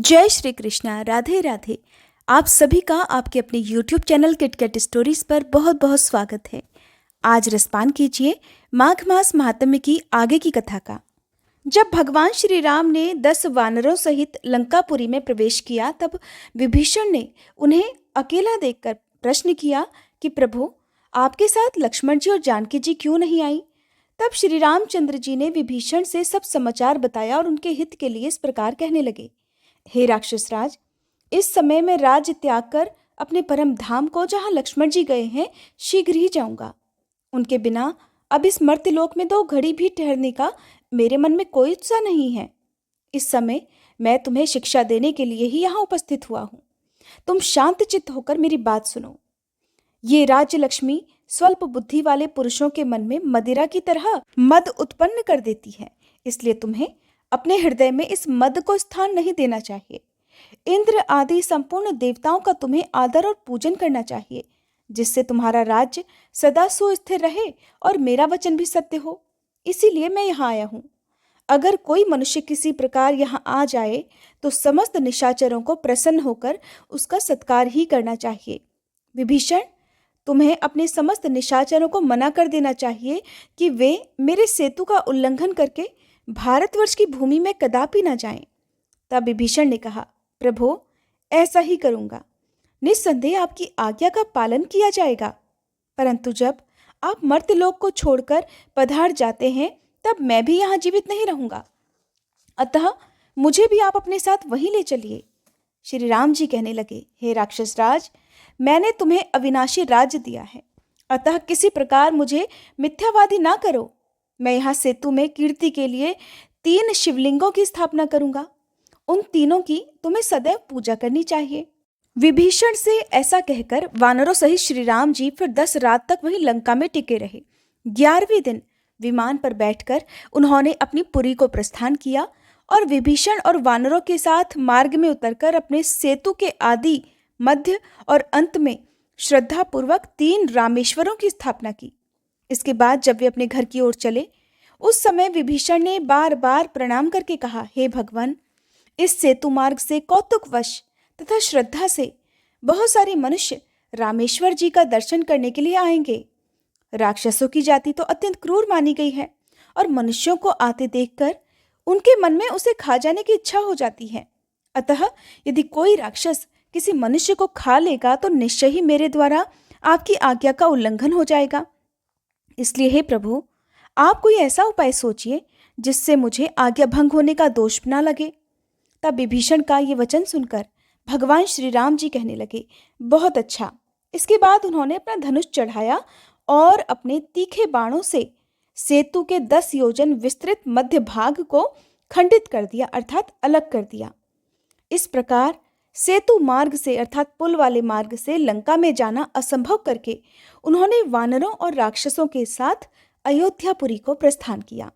जय श्री कृष्णा। राधे राधे। आप सभी का आपके अपने YouTube चैनल किटकैट स्टोरीज पर बहुत बहुत स्वागत है। आज रसपान कीजिए माघ मास महात्म्य की आगे की कथा का। जब भगवान श्री राम ने 10 वानरों सहित लंकापुरी में प्रवेश किया, तब विभीषण ने उन्हें अकेला देखकर प्रश्न किया कि प्रभु, आपके साथ लक्ष्मण जी और जानकी जी क्यों नहीं आई? तब श्री रामचंद्र जी ने विभीषण से सब समाचार बताया और उनके हित के लिए इस प्रकार कहने लगे। हे राक्षस राज, इस समय मैं राज्य त्याग कर अपने परम धाम को, जहाँ लक्ष्मण जी गए हैं, शीघ्र ही जाऊंगा। उनके बिना अब इस मर्त्यलोक में 2 घड़ी भी ठहरने का मेरे मन में कोई उत्साह नहीं है। इस समय मैं तुम्हें शिक्षा देने के लिए ही यहाँ उपस्थित हुआ हूँ। तुम शांत चित्त होकर मेरी बात सुनो। ये राज्य लक्ष्मी स्वल्प बुद्धि वाले पुरुषों के मन में मदिरा की तरह मद उत्पन्न कर देती है, इसलिए तुम्हें अपने हृदय में इस मद को स्थान नहीं देना चाहिए। इंद्र आदि संपूर्ण देवताओं का तुम्हें आदर और पूजन करना चाहिए, जिससे तुम्हारा राज्य सदा सुस्थिर रहे और मेरा वचन भी सत्य हो। इसीलिए मैं यहाँ आया हूँ। अगर कोई मनुष्य किसी प्रकार यहाँ आ जाए तो समस्त निशाचरों को प्रसन्न होकर उसका सत्कार ही करना चाहिए। विभीषण, तुम्हें अपने समस्त निशाचरों को मना कर देना चाहिए कि वे मेरे सेतु का उल्लंघन करके भारतवर्ष की भूमि में कदापि न जाएं। तब विभीषण ने कहा, प्रभु, ऐसा ही करूंगा। निस्संदेह आपकी आज्ञा का पालन किया जाएगा। परंतु जब आप मर्त्यलोक को छोड़कर पधार जाते हैं, तब मैं भी यहाँ जीवित नहीं रहूंगा। अतः मुझे भी आप अपने साथ वहीं ले चलिए। श्री राम जी कहने लगे, हे राक्षस राज, मैंने तुम्हें अविनाशी राज्य दिया है, अतः किसी प्रकार मुझे मिथ्यावादी ना करो। मैं यहाँ सेतु में कीर्ति के लिए 3 शिवलिंगों की स्थापना करूंगा। उन तीनों की तुम्हें सदैव पूजा करनी चाहिए। विभीषण से ऐसा कहकर वानरों सहित श्री राम जी फिर 10 रात तक वहीं लंका में टिके रहे। 11वें दिन विमान पर बैठकर उन्होंने अपनी पुरी को प्रस्थान किया और विभीषण और वानरों के साथ मार्ग में उतरकर अपने सेतु के आदि, मध्य और अंत में श्रद्धापूर्वक 3 रामेश्वरों की स्थापना की। इसके बाद जब वे अपने घर की ओर चले, उस समय विभीषण ने बार बार प्रणाम करके कहा, हे भगवान, इस सेतु मार्ग से कौतुकवश तथा श्रद्धा से बहुत सारे मनुष्य रामेश्वर जी का दर्शन करने के लिए आएंगे। राक्षसों की जाति तो अत्यंत क्रूर मानी गई है और मनुष्यों को आते देखकर उनके मन में उसे खा जाने की इच्छा हो जाती है। अतः यदि कोई राक्षस किसी मनुष्य को खा लेगा तो निश्चय ही मेरे द्वारा आपकी आज्ञा का उल्लंघन हो जाएगा। इसलिए हे प्रभु, आप कोई ऐसा उपाय सोचिए जिससे मुझे आज्ञा भंग होने का दोष न लगे। तब विभीषण का ये वचन सुनकर भगवान श्री राम जी कहने लगे, बहुत अच्छा। इसके बाद उन्होंने अपना धनुष चढ़ाया और अपने तीखे बाणों से सेतु के 10 योजन विस्तृत मध्य भाग को खंडित कर दिया, अर्थात अलग कर दिया। इस प्रकार सेतु मार्ग से, अर्थात पुल वाले मार्ग से लंका में जाना असंभव करके उन्होंने वानरों और राक्षसों के साथ अयोध्यापुरी को प्रस्थान किया।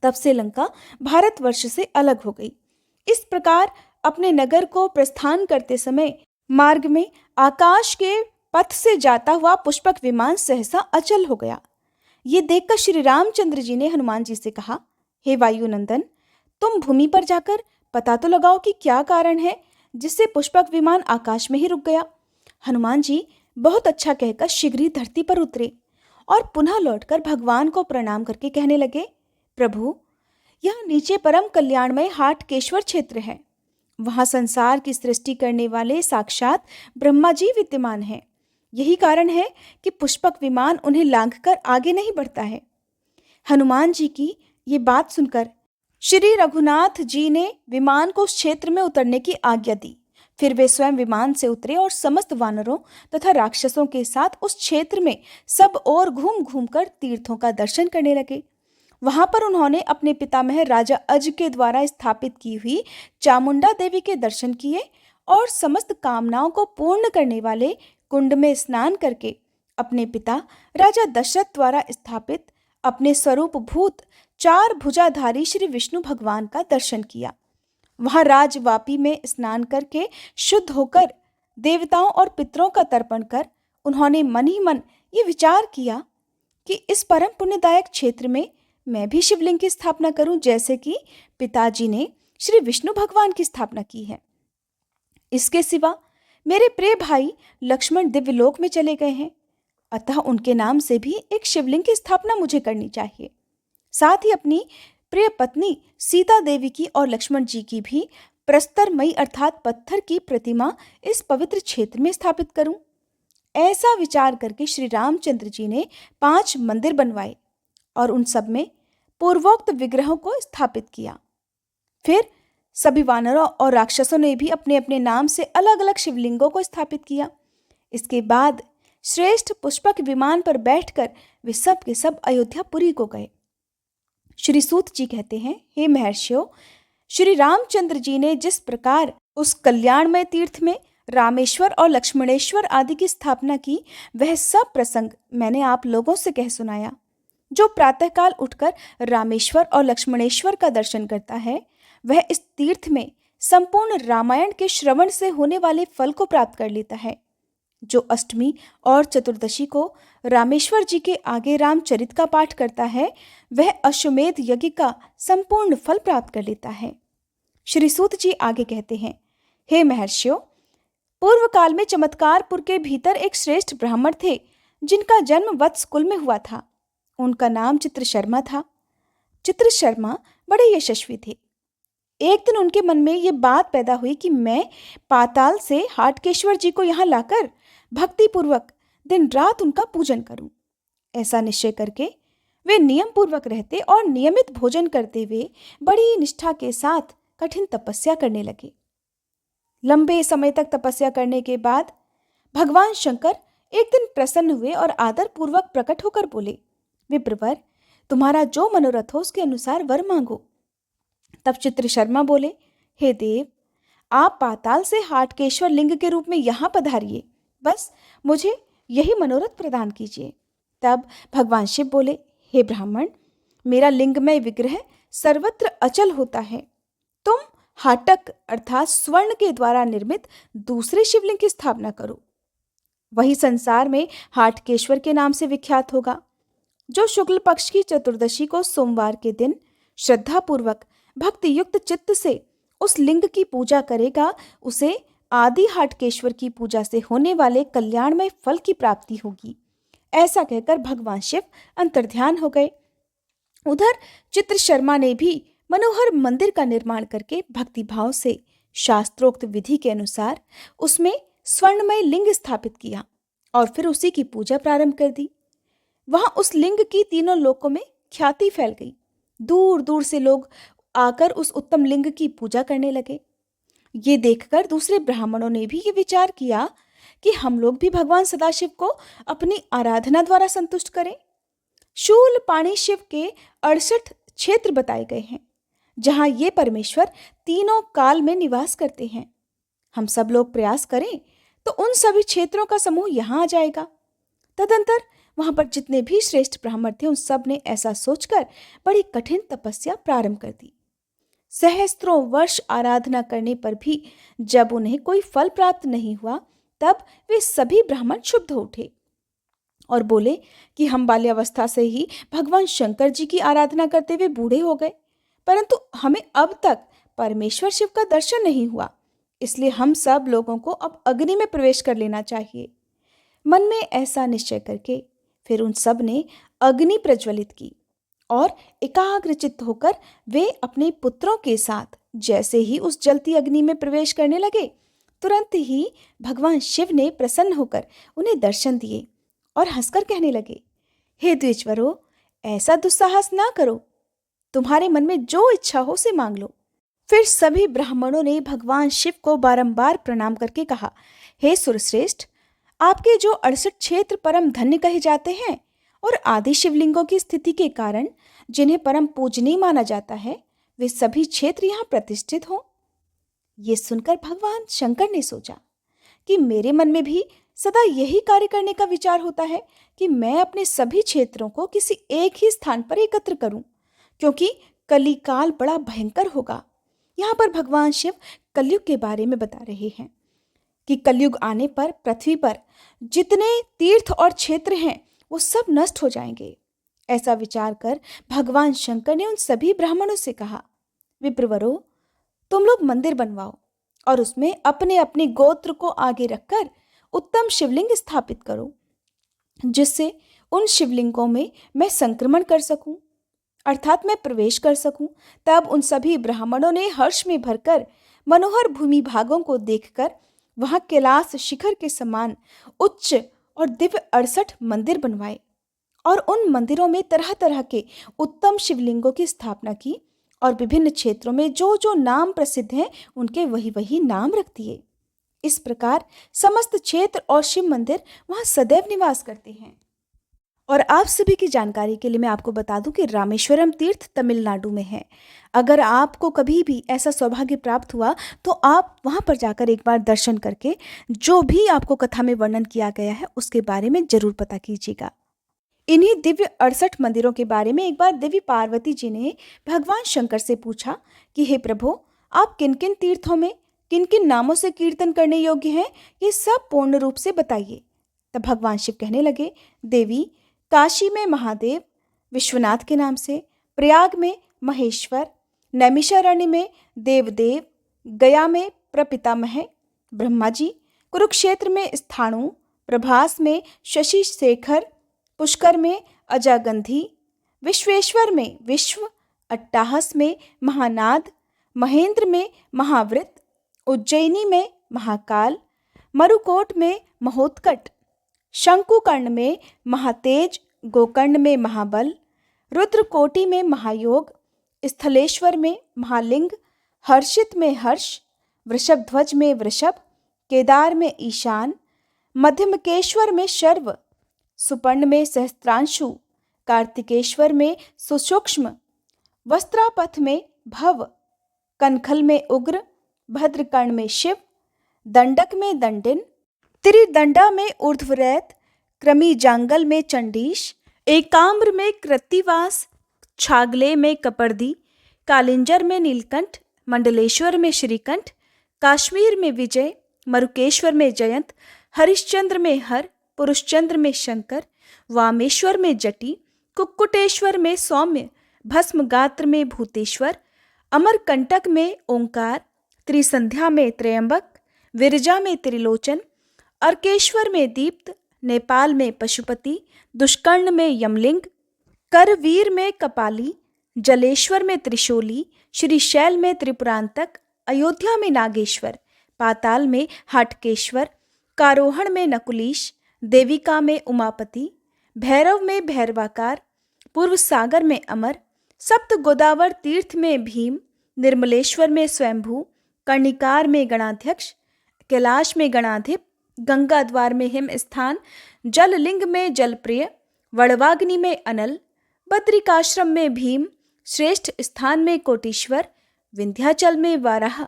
तब से लंका भारतवर्ष से अलग हो गई। इस प्रकार अपने नगर को प्रस्थान करते समय मार्ग में आकाश के पथ से जाता हुआ पुष्पक विमान सहसा अचल हो गया। ये देखकर श्री रामचंद्र जी ने हनुमान जी से कहा, हे वायुनंदन, तुम भूमि पर जाकर पता तो लगाओ कि क्या कारण है जिससे पुष्पक विमान आकाश में ही रुक गया। हनुमान जी बहुत अच्छा कहकर शीघ्र ही धरती पर उतरे और पुनः लौटकर भगवान को प्रणाम करके कहने लगे, प्रभु, यह नीचे परम कल्याणमय हाटकेश्वर क्षेत्र है। वहां संसार की सृष्टि करने वाले साक्षात ब्रह्मा जी विद्यमान हैं। यही कारण है कि पुष्पक विमान उन्हें लांघकर आगे नहीं बढ़ता है। हनुमान जी की ये बात सुनकर श्री रघुनाथ जी ने विमान को उस क्षेत्र में उतरने की आज्ञा दी। फिर वे स्वयं विमान से उतरे और समस्त वानरों तथा राक्षसों के साथ उस क्षेत्र में सब ओर घूम घूम कर तीर्थों का दर्शन करने लगे। वहां पर उन्होंने अपने पितामह राजा अज के द्वारा स्थापित की हुई चामुंडा देवी के दर्शन किए और समस्त कामनाओं को पूर्ण करने वाले कुंड में स्नान करके अपने पिता राजा दशरथ द्वारा स्थापित अपने स्वरूप भूत 4 भुजाधारी श्री विष्णु भगवान का दर्शन किया। वहां राजवापी में स्नान करके शुद्ध होकर देवताओं और पितरों का तर्पण कर उन्होंने मन ही मन ये विचार किया कि इस परम पुण्यदायक क्षेत्र में मैं भी शिवलिंग की स्थापना करूं, जैसे कि पिताजी ने श्री विष्णु भगवान की स्थापना की है। इसके सिवा मेरे प्रिय भाई लक्ष्मण दिव्यलोक में चले गए हैं, अतः उनके नाम से भी एक शिवलिंग की स्थापना मुझे करनी चाहिए। साथ ही अपनी प्रिय पत्नी सीता देवी की और लक्ष्मण जी की भी प्रस्तरमयी अर्थात पत्थर की प्रतिमा इस पवित्र क्षेत्र में स्थापित करूं। ऐसा विचार करके श्री रामचंद्र जी ने 5 मंदिर बनवाए और उन सब में पूर्वोक्त विग्रहों को स्थापित किया। फिर सभी वानरों और राक्षसों ने भी अपने अपने नाम से अलग अलग शिवलिंगों को स्थापित किया। इसके बाद श्रेष्ठ पुष्पक विमान पर बैठकर वे सब के सब अयोध्यापुरी को गए। श्री सूत जी कहते हैं, हे महर्षियों, श्री रामचंद्र जी ने जिस प्रकार उस कल्याणमय तीर्थ में रामेश्वर और लक्ष्मणेश्वर आदि की स्थापना की, वह सब प्रसंग मैंने आप लोगों से कह सुनाया। जो प्रातःकाल उठकर रामेश्वर और लक्ष्मणेश्वर का दर्शन करता है, वह इस तीर्थ में संपूर्ण रामायण के श्रवण से होने वाले फल को प्राप्त कर लेता है। जो अष्टमी और चतुर्दशी को रामेश्वर जी के आगे रामचरित का पाठ करता है, वह अश्वमेध यज्ञ का संपूर्ण फल प्राप्त कर लेता है। श्री सूत जी आगे कहते हैं, हे महर्षियों, पूर्व काल में चमत्कारपुर के भीतर एक श्रेष्ठ ब्राह्मण थे, जिनका जन्म वत्स कुल में हुआ था। उनका नाम चित्रशर्मा था। चित्रशर्मा बड़े यशस्वी थे। एक दिन उनके मन में ये बात पैदा हुई कि मैं पाताल से हाटकेश्वर जी को यहाँ लाकर भक्तिपूर्वक दिन रात उनका पूजन करूं। ऐसा निश्चय करके वे नियम पूर्वक रहते और नियमित भोजन करते हुए बड़ी निष्ठा के साथ कठिन तपस्या करने लगे। लंबे समय तक तपस्या करने के बाद भगवान शंकर एक दिन प्रसन्न हुए और आदर पूर्वक प्रकट होकर बोले, विप्रवर, तुम्हारा जो मनोरथ हो उसके अनुसार वर मांगो। तब चित्रशर्मा बोले, हे देव, आप पाताल से हाटकेश्वर लिंग के रूप में यहाँ पधारिए, बस मुझे यही मनोरथ प्रदान कीजिए। तब भगवान शिव बोले, हे ब्राह्मण, मेरा लिंगमय विग्रह सर्वत्र अचल होता है। तुम हाटक अर्थात स्वर्ण के द्वारा निर्मित दूसरे शिवलिंग की स्थापना करो। वही संसार में हाटकेश्वर के नाम से विख्यात होगा। जो शुक्ल पक्ष की चतुर्दशी को सोमवार के दिन श्रद्धापूर्वक भक्ति युक्त चित्त से उस लिंग की पूजा करेगा, उसे आदि हाटकेश्वर की पूजा से होने वाले कल्याणमय फल की प्राप्ति होगी। ऐसा कहकर भगवान शिव अंतर्ध्यान हो गए। उधर चित्रशर्मा ने भी मनोहर मंदिर का निर्माण करके भक्ति भाव से शास्त्रोक्त विधि के अनुसार उसमें स्वर्णमय लिंग स्थापित किया और फिर उसी की पूजा प्रारंभ कर दी। वहां उस लिंग की तीनों लोकों में ख्याति फैल गई। दूर दूर से लोग आकर उस उत्तम लिंग की पूजा करने लगे। ये देखकर दूसरे ब्राह्मणों ने भी ये विचार किया कि हम लोग भी भगवान सदाशिव को अपनी आराधना द्वारा संतुष्ट करें। शूल पाणी शिव के 68 क्षेत्र बताए गए हैं, जहां ये परमेश्वर तीनों काल में निवास करते हैं। हम सब लोग प्रयास करें तो उन सभी क्षेत्रों का समूह यहाँ आ जाएगा। तदंतर वहां पर जितने भी श्रेष्ठ ब्राह्मण थे, उन सब ने ऐसा सोचकर बड़ी कठिन तपस्या प्रारंभ कर दी। सहस्त्रों वर्ष आराधना करने पर भी जब उन्हें कोई फल प्राप्त नहीं हुआ, तब वे सभी ब्राह्मण क्षुब्ध हो उठे और बोले कि हम बाल्यावस्था से ही भगवान शंकर जी की आराधना करते हुए बूढ़े हो गए, परंतु हमें अब तक परमेश्वर शिव का दर्शन नहीं हुआ, इसलिए हम सब लोगों को अब अग्नि में प्रवेश कर लेना चाहिए। मन में ऐसा निश्चय करके फिर उन सब ने अग्नि प्रज्वलित की और एकाग्रचित्त होकर वे अपने पुत्रों के साथ जैसे ही उस जलती अग्नि में प्रवेश करने लगे, तुरंत ही भगवान शिव ने प्रसन्न होकर उन्हें दर्शन दिए और हंसकर कहने लगे, हे द्विजवरों, ऐसा दुस्साहस ना करो, तुम्हारे मन में जो इच्छा हो उसे मांग लो। फिर सभी ब्राह्मणों ने भगवान शिव को बारंबार प्रणाम करके कहा, हे सुरश्रेष्ठ, आपके जो 68 क्षेत्र परम धन्य कहे जाते हैं और आदि शिवलिंगों की स्थिति के कारण जिन्हें परम पूजनीय माना जाता है, वे सभी क्षेत्र यहाँ प्रतिष्ठित हों। ये सुनकर भगवान शंकर ने सोचा कि मेरे मन में भी सदा यही कार्य करने का विचार होता है कि मैं अपने सभी क्षेत्रों को किसी एक ही स्थान पर एकत्र करूं, क्योंकि कलिकाल बड़ा भयंकर होगा। यहाँ पर भगवान शिव कलयुग के बारे में बता रहे हैं कि कलयुग आने पर पृथ्वी पर जितने तीर्थ और क्षेत्र हैं वो सब नष्ट हो जाएंगे। ऐसा विचार कर भगवान शंकर ने उन सभी ब्राह्मणों से कहा, विप्रवरों, तुम लोग मंदिर बनवाओ और उसमें अपने अपने गोत्र को आगे रखकर उत्तम शिवलिंग स्थापित करो, जिससे उन शिवलिंगों में मैं संक्रमण कर सकूं, अर्थात मैं प्रवेश कर सकूं। तब उन सभी ब्राह्मणों ने हर्ष में भरकर मनोहर भूमि भागों को देखकर वहां कैलाश शिखर के समान उच्च और दिव्य 68 मंदिर बनवाए और उन मंदिरों में तरह तरह के उत्तम शिवलिंगों की स्थापना की और विभिन्न क्षेत्रों में जो जो नाम प्रसिद्ध हैं उनके वही वही नाम रख दिए। इस प्रकार समस्त क्षेत्र और शिव मंदिर वहां सदैव निवास करते हैं। और आप सभी की जानकारी के लिए मैं आपको बता दूं कि रामेश्वरम तीर्थ तमिलनाडु में है। अगर आपको कभी भी ऐसा सौभाग्य प्राप्त हुआ तो आप वहां पर जाकर एक बार दर्शन करके जो भी आपको कथा में वर्णन किया गया है उसके बारे में जरूर पता कीजिएगा। इन्हीं दिव्य 68 मंदिरों के बारे में एक बार देवी पार्वती जी ने भगवान शंकर से पूछा कि हे प्रभु, आप किन किन तीर्थों में किन किन नामों से कीर्तन करने योग्य हैं, ये सब पूर्ण रूप से बताइए। तब भगवान शिव कहने लगे, देवी, काशी में महादेव विश्वनाथ के नाम से, प्रयाग में महेश्वर, नैमिषारण्य में देवदेव, गया में प्रपितामह ब्रह्मा जी, कुरुक्षेत्र में स्थाणु, प्रभास में शशि शेखर, पुष्कर में अजागंधी, विश्वेश्वर में विश्व, अट्टाहस में महानाद, महेंद्र में महावृत, उज्जैनी में महाकाल, मरुकोट में महोत्कट, शंकुकर्ण में महातेज, गोकर्ण में महाबल, रुद्रकोटि में महायोग, स्थलेश्वर में महालिंग, हर्षित में हर्ष, वृषभध्वज में वृषभ, केदार में ईशान, मध्यमकेश्वर में शर्व, सुपर्ण में सहस्त्रांशु, कार्तिकेश्वर में सुसूक्ष्म, वस्त्रापथ में भव, कनखल में उग्र, भद्रकर्ण में शिव, दंडक में दंडिन, त्रिदंडा में ऊर्ध्वरेत, क्रमी जांगल में चंडीश, एकाम्र में कृत्तिवास, छागले में कपर्दी, कालिंजर में नीलकंठ, मंडलेश्वर में श्रीकंठ, काश्मीर में विजय, मरुकेश्वर में जयंत, हरिश्चंद्र में हर, पुरुषचंद्र में शंकर, वामेश्वर में जटी, कुक्कुटेश्वर में सौम्य, भस्मगात्र में भूतेश्वर, अमरकंटक में ओंकार, त्रिसंध्या में त्रयंबक, विरजा में त्रिलोचन, अर्केश्वर में दीप्त, नेपाल में पशुपति, दुष्कर्ण में यमलिंग, करवीर में कपाली, जलेश्वर में त्रिशूली, श्रीशैल में त्रिपुरांतक, अयोध्या में नागेश्वर, पाताल में हाटकेश्वर, कारोहण में नकुलीश, देविका में उमापति, भैरव में भैरवाकार, पूर्व सागर में अमर, सप्त गोदावर तीर्थ में भीम, निर्मलेश्वर में स्वयंभू, कर्णिकार में गणाध्यक्ष, कैलाश में गणाधिप, गंगा द्वार में हिम स्थान, जललिंग में जलप्रिय, वड़वाग्नि में अनल, बद्रिकाश्रम में भीम, श्रेष्ठ स्थान में कोटीश्वर, विंध्याचल में वाराह,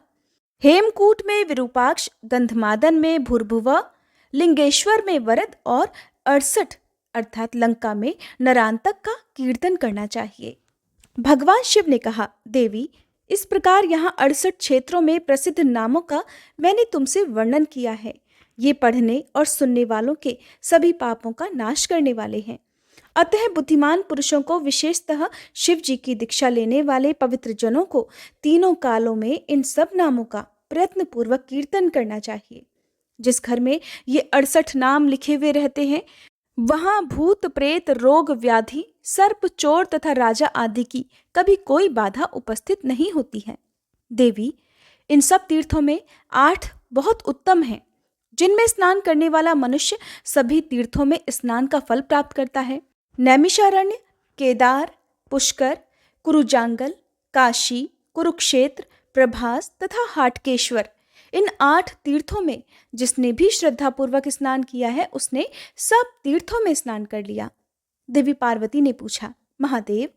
हेमकूट में विरूपाक्ष, गंधमादन में भूर्भुवा, लिंगेश्वर में वरद और 68 अर्थात लंका में नरांतक का कीर्तन करना चाहिए। भगवान शिव ने कहा, देवी, इस प्रकार यहाँ 68 क्षेत्रों में प्रसिद्ध नामों का मैंने तुमसे वर्णन किया है। ये पढ़ने और सुनने वालों के सभी पापों का नाश करने वाले हैं। अतः बुद्धिमान पुरुषों को, विशेषतः शिव जी की दीक्षा लेने वाले पवित्र जनों को तीनों कालों में इन सब नामों का प्रयत्न पूर्वक कीर्तन करना चाहिए। जिस घर में ये 68 नाम लिखे हुए रहते हैं वहां भूत प्रेत, रोग व्याधि, सर्प, चोर तथा राजा आदि की कभी कोई बाधा उपस्थित नहीं होती है। देवी, इन सब तीर्थों में 8 बहुत उत्तम हैं, जिनमें स्नान करने वाला मनुष्य सभी तीर्थों में स्नान का फल प्राप्त करता है। नैमिषारण्य, केदार, पुष्कर, कुरुजांगल, काशी, कुरुक्षेत्र, प्रभास तथा हाटकेश्वर, इन 8 तीर्थों में जिसने भी श्रद्धापूर्वक स्नान किया है उसने सब तीर्थों में स्नान कर लिया। देवी पार्वती ने पूछा, महादेव,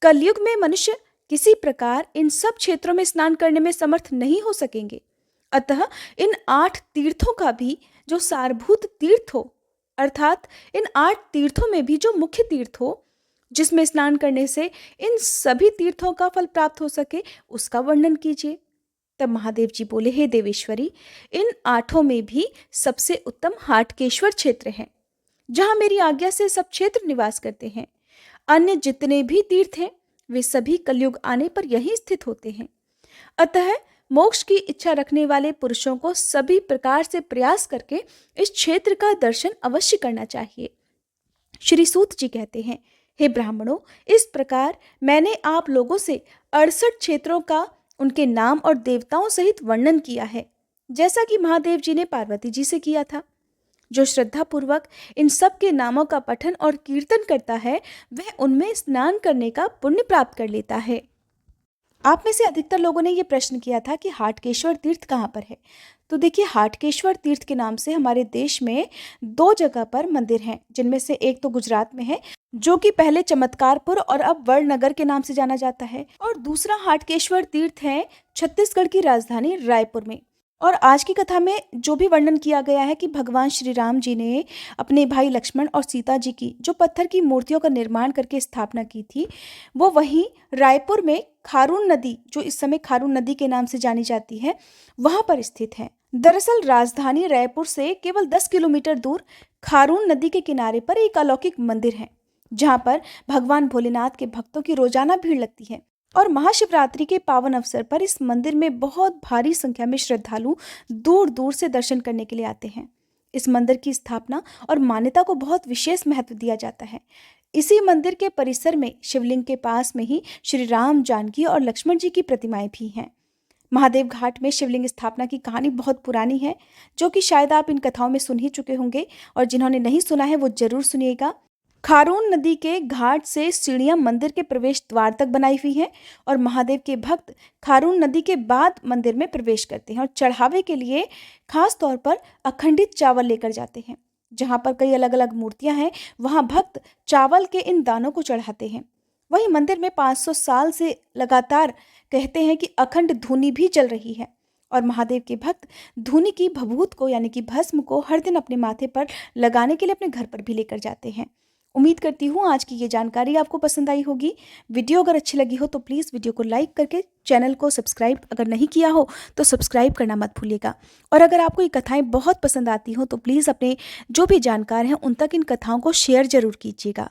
कलयुग में मनुष्य किसी प्रकार इन सब क्षेत्रों में स्नान करने में समर्थ नहीं हो सकेंगे। अतः इन 8 तीर्थों का भी जो सारभूत तीर्थ हो, अर्थात इन 8 तीर्थों में भी जो मुख्य तीर्थ हो, जिसमें स्नान करने से इन सभी तीर्थों का फल प्राप्त हो सके, उसका वर्णन कीजिए। तब महादेव जी बोले, हे देवेश्वरी, इन 8 में भी सबसे उत्तम हाटकेश्वर क्षेत्र है, जहां मेरी आज्ञा से सब क्षेत्र निवास करते हैं। अन्य जितने भी तीर्थ हैं वे सभी कलयुग आने पर यहीं स्थित होते हैं। अतः मोक्ष की इच्छा रखने वाले पुरुषों को सभी प्रकार से प्रयास करके इस क्षेत्र का दर्शन अवश्य करना चाहिए। श्री सूत जी कहते हैं, हे ब्राह्मणों, इस प्रकार मैंने आप लोगों से 68 क्षेत्रों का उनके नाम और देवताओं सहित वर्णन किया है, जैसा कि महादेव जी ने पार्वती जी से किया था। जो श्रद्धापूर्वक इन सब के नामों का पठन और कीर्तन करता है, वह उनमें स्नान करने का पुण्य प्राप्त कर लेता है। आप में से अधिकतर लोगों ने यह प्रश्न किया था कि हाटकेश्वर तीर्थ कहाँ पर है। तो देखिए, हाटकेश्वर तीर्थ के नाम से हमारे देश में 2 जगह पर मंदिर हैं, जिनमें से एक तो गुजरात में है, जो कि पहले चमत्कारपुर और अब वड़नगर के नाम से जाना जाता है, और दूसरा हाटकेश्वर तीर्थ है छत्तीसगढ़ की राजधानी रायपुर में। और आज की कथा में जो भी वर्णन किया गया है कि भगवान श्री राम जी ने अपने भाई लक्ष्मण और सीता जी की जो पत्थर की मूर्तियों का निर्माण करके स्थापना की थी, वो वहीं रायपुर में खारून नदी, जो इस समय खारून नदी के नाम से जानी जाती है, वहां पर स्थित है। दरअसल राजधानी रायपुर से केवल 10 किलोमीटर दूर खारून नदी के किनारे पर एक अलौकिक मंदिर है, जहां पर भगवान भोलेनाथ के भक्तों की रोजाना भीड़ लगती है। और महाशिवरात्रि के पावन अवसर पर इस मंदिर में बहुत भारी संख्या में श्रद्धालु दूर दूर से दर्शन करने के लिए आते हैं। इस मंदिर की स्थापना और मान्यता को बहुत विशेष महत्व दिया जाता है। इसी मंदिर के परिसर में शिवलिंग के पास में ही श्री राम, जानकी और लक्ष्मण जी की प्रतिमाएं भी हैं। महादेव घाट में शिवलिंग स्थापना की कहानी बहुत पुरानी है, जो कि शायद आप इन कथाओं में सुन ही चुके होंगे, और जिन्होंने नहीं सुना है वो जरूर सुनिएगा। खारून नदी के घाट से सीढ़ियां मंदिर के प्रवेश द्वार तक बनाई हुई हैं, और महादेव के भक्त खारून नदी के बाद मंदिर में प्रवेश करते हैं और चढ़ावे के लिए खास तौर पर अखंडित चावल लेकर जाते हैं। जहां पर कई अलग अलग मूर्तियां हैं, वहां भक्त चावल के इन दानों को चढ़ाते हैं। वहीं मंदिर में 500 साल से लगातार कहते हैं कि अखंड धूनी भी चल रही है, और महादेव के भक्त धूनी की भभूत को यानी कि भस्म को हर दिन अपने माथे पर लगाने के लिए अपने घर पर भी लेकर जाते हैं। उम्मीद करती हूँ आज की ये जानकारी आपको पसंद आई होगी। वीडियो अगर अच्छी लगी हो तो प्लीज़ वीडियो को लाइक करके चैनल को सब्सक्राइब अगर नहीं किया हो तो सब्सक्राइब करना मत भूलिएगा। और अगर आपको ये कथाएं बहुत पसंद आती हो तो प्लीज़ अपने जो भी जानकार हैं उन तक इन कथाओं को शेयर ज़रूर कीजिएगा।